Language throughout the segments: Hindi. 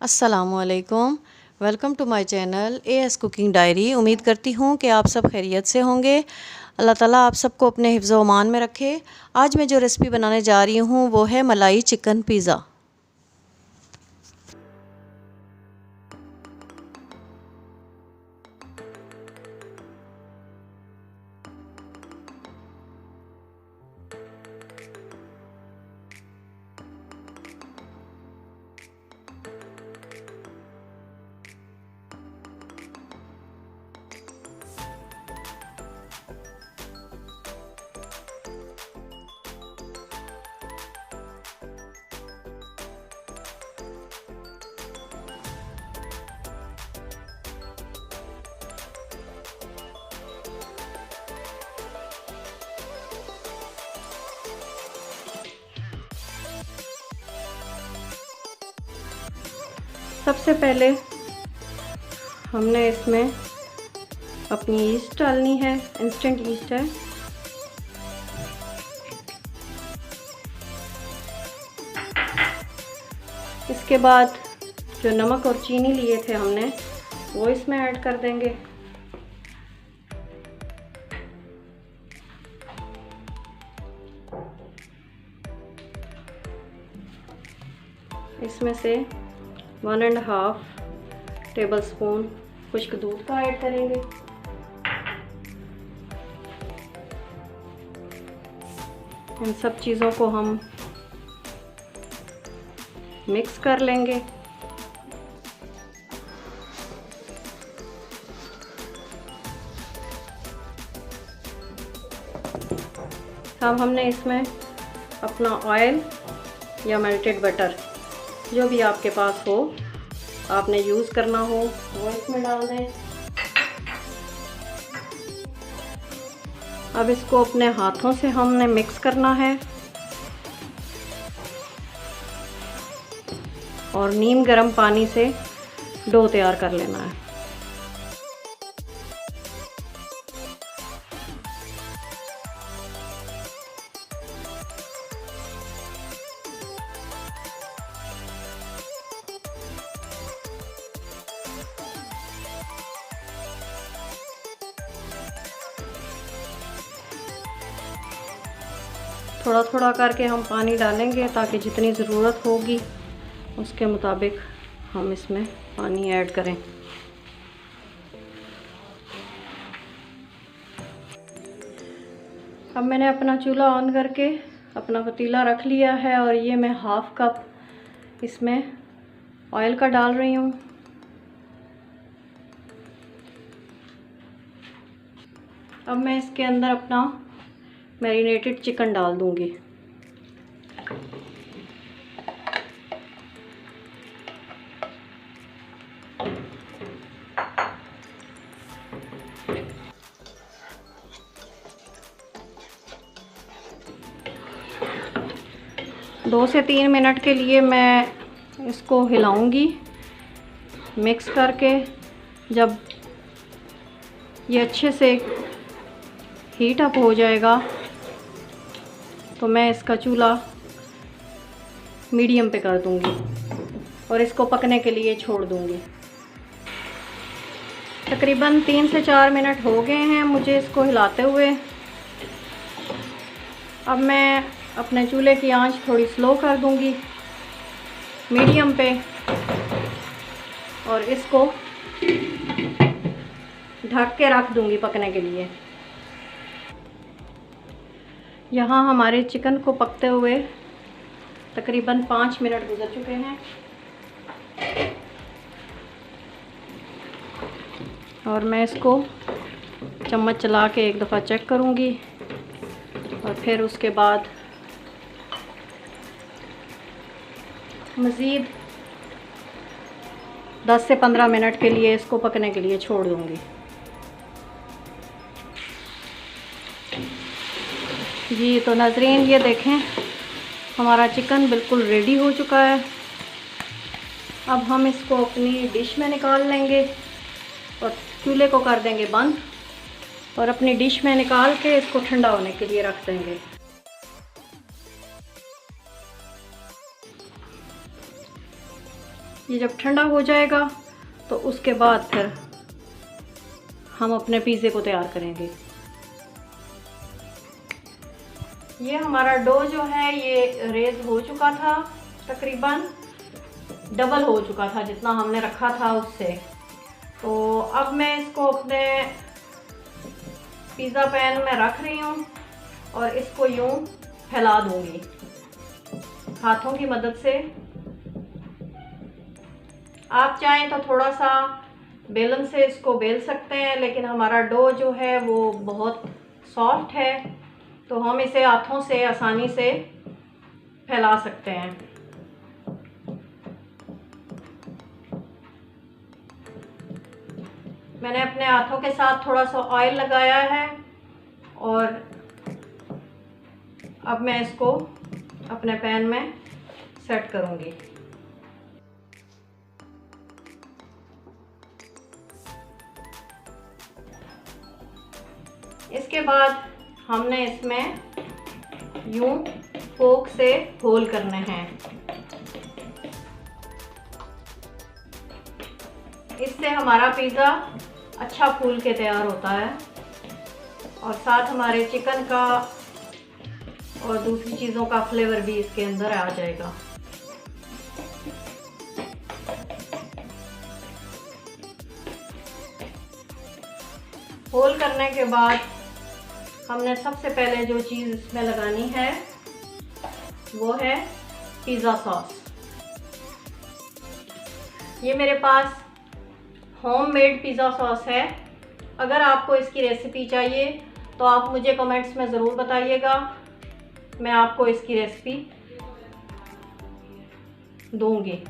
अस्सलामुअलैकुम। Welcome to my channel AS cooking diary. उम्मीद करती हूँ कि आप सब खैरियत से होंगे। अल्लाह ताला आप सबको अपने हिफ्ज़ व अमान में रखे। आज मैं जो रेसिपी बनाने जा रही हूँ वो है मलाई चिकन पिज़्ज़ा। सबसे पहले हमने इसमें अपनी ईस्ट डालनी है, इंस्टेंट ईस्ट है। इसके बाद जो नमक और चीनी लिए थे हमने वो इसमें ऐड कर देंगे। इसमें से 1.5 टेबल स्पून खुश्क दूध का ऐड करेंगे। इन सब चीज़ों को हम मिक्स कर लेंगे। अब हमने इसमें अपना ऑयल या मेल्टेड बटर जो भी आपके पास हो, आपने यूज़ करना हो वो इसमें डाल दें। अब इसको अपने हाथों से हमने मिक्स करना है और नीम गर्म पानी से डो तैयार कर लेना है। थोड़ा थोड़ा करके हम पानी डालेंगे ताकि जितनी ज़रूरत होगी उसके मुताबिक हम इसमें पानी ऐड करें। अब मैंने अपना चूल्हा ऑन करके अपना पतीला रख लिया है और ये मैं 1/2 कप इसमें ऑयल का डाल रही हूँ। अब मैं इसके अंदर अपना मैरिनेटेड चिकन डाल दूंगी। दो से 3 मिनट के लिए मैं इसको हिलाऊंगी मिक्स करके। जब ये अच्छे से हीट अप हो जाएगा तो मैं इसका चूल्हा मीडियम पे कर दूंगी और इसको पकने के लिए छोड़ दूंगी। तकरीबन 3 से 4 मिनट हो गए हैं मुझे इसको हिलाते हुए। अब मैं अपने चूल्हे की आंच थोड़ी स्लो कर दूंगी मीडियम पे और इसको ढक के रख दूंगी पकने के लिए। यहाँ हमारे चिकन को पकते हुए तकरीबन 5 मिनट गुजर चुके हैं और मैं इसको चम्मच चला के एक दफ़ा चेक करूँगी और फिर उसके बाद मज़ीद 10 से 15 मिनट के लिए इसको पकने के लिए छोड़ दूँगी। जी तो नाज़रीन ये देखें हमारा चिकन बिल्कुल रेडी हो चुका है। अब हम इसको अपनी डिश में निकाल लेंगे और चूल्हे को कर देंगे बंद और अपनी डिश में निकाल के इसको ठंडा होने के लिए रख देंगे। ये जब ठंडा हो जाएगा तो उसके बाद फिर हम अपने पिज़्ज़े को तैयार करेंगे। ये हमारा डो जो है ये रेज़ हो चुका था, तकरीबन डबल हो चुका था जितना हमने रखा था उससे। तो अब मैं इसको अपने पिज़्ज़ा पैन में रख रही हूँ और इसको यूँ फैला दूँगी हाथों की मदद से। आप चाहें तो थोड़ा सा बेलन से इसको बेल सकते हैं, लेकिन हमारा डो जो है वो बहुत सॉफ्ट है तो हम इसे हाथों से आसानी से फैला सकते हैं। मैंने अपने हाथों के साथ थोड़ा सा ऑयल लगाया है और अब मैं इसको अपने पैन में सेट करूँगी। इसके बाद हमने इसमें यूं फोक से होल करने हैं। इससे हमारा पिज़्ज़ा अच्छा फूल के तैयार होता है और साथ हमारे चिकन का और दूसरी चीज़ों का फ्लेवर भी इसके अंदर आ जाएगा। होल करने के बाद हमने सबसे पहले जो चीज़ इसमें लगानी है वो है पिज़्ज़ा सॉस। ये मेरे पास होममेड पिज़्ज़ा सॉस है। अगर आपको इसकी रेसिपी चाहिए तो आप मुझे कमेंट्स में ज़रूर बताइएगा, मैं आपको इसकी रेसिपी दूंगी।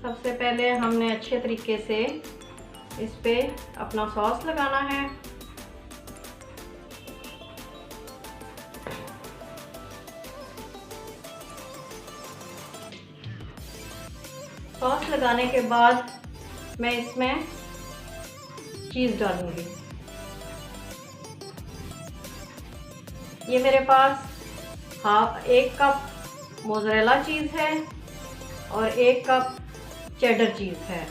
सबसे पहले हमने अच्छे तरीके से इस पे अपना सॉस लगाना है। सॉस लगाने के बाद मैं इसमें चीज़ डालूंगी। ये मेरे पास एक कप मोज़रेला चीज़ है और 1 कप चेडर चीज़ है।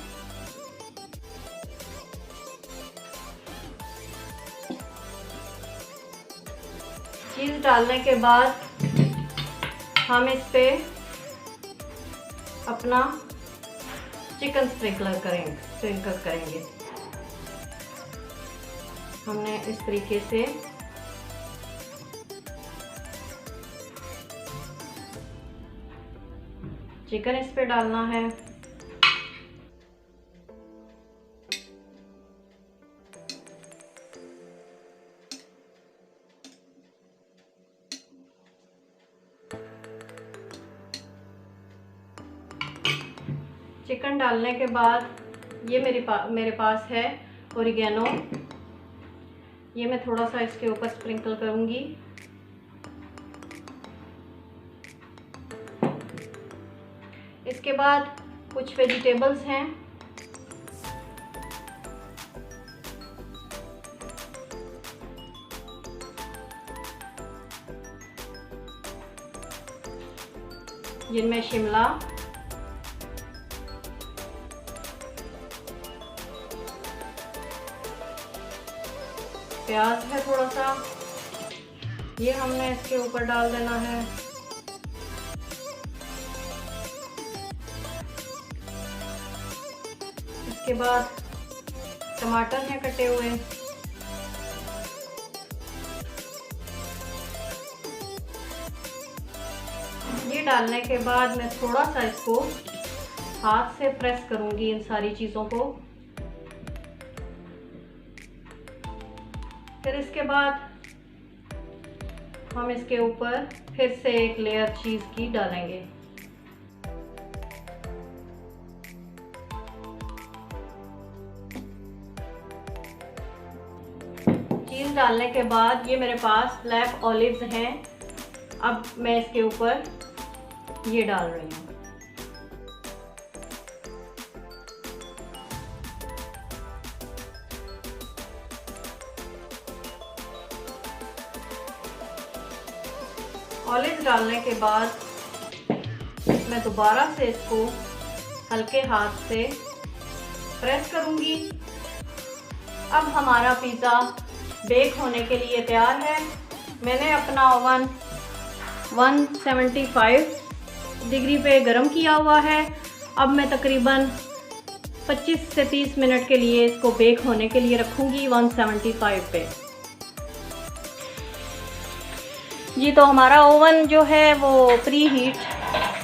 चीज़ डालने के बाद हम इस पे अपना चिकन स्प्रिंकल करेंगे। हमने इस तरीके से चिकन इस पे डालना है। चिकन डालने के बाद ये मेरे पास है ओरिगेनो। ये मैं थोड़ा सा इसके ऊपर स्प्रिंकल करूँगी। इसके बाद कुछ वेजिटेबल्स हैं। जिनमें शिमला, प्याज है थोड़ा सा, ये हमने इसके ऊपर डाल देना है। इसके बाद टमाटर हैं कटे हुए। ये डालने के बाद मैं थोड़ा सा इसको हाथ से प्रेस करूंगी इन सारी चीज़ों को। फिर इसके बाद हम इसके ऊपर फिर से एक लेयर चीज़ की डालेंगे। चीज़ डालने के बाद ये मेरे पास ब्लैक ऑलिव्स हैं। अब मैं इसके ऊपर ये डाल रही हूँ। ऑलिव डालने के बाद मैं दोबारा से इसको हल्के हाथ से प्रेस करूंगी। अब हमारा पिज़्ज़ा बेक होने के लिए तैयार है। मैंने अपना ओवन 175 डिग्री पे गरम किया हुआ है। अब मैं तकरीबन 25 से 30 मिनट के लिए इसको बेक होने के लिए रखूँगी 175 पे। जी तो हमारा ओवन जो है वो प्री हीट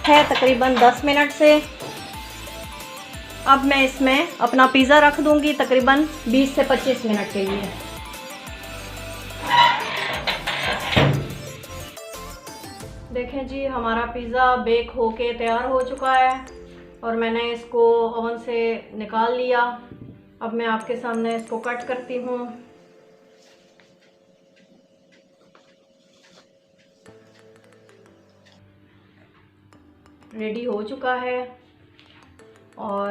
है तकरीबन 10 मिनट से। अब मैं इसमें अपना पिज़्ज़ा रख दूँगी तकरीबन 20 से 25 मिनट के लिए। देखें जी, हमारा पिज़्ज़ा बेक होके तैयार हो चुका है और मैंने इसको ओवन से निकाल लिया। अब मैं आपके सामने इसको कट करती हूँ। रेडी हो चुका है और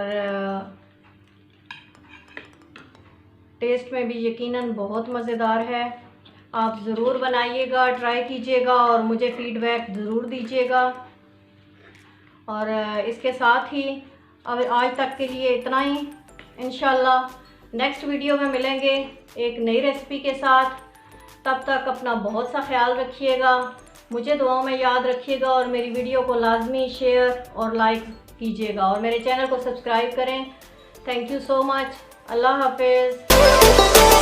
टेस्ट में भी यकीनन बहुत मज़ेदार है। आप ज़रूर बनाइएगा, ट्राई कीजिएगा और मुझे फ़ीडबैक ज़रूर दीजिएगा। और इसके साथ ही अब आज तक के लिए इतना ही। इंशाल्लाह नेक्स्ट वीडियो में मिलेंगे एक नई रेसिपी के साथ। तब तक अपना बहुत सा ख्याल रखिएगा, मुझे दुआओं में याद रखिएगा और मेरी वीडियो को लाजमी शेयर और लाइक कीजिएगा और मेरे चैनल को सब्सक्राइब करें। Thank you so much. अल्लाह हाफिज़।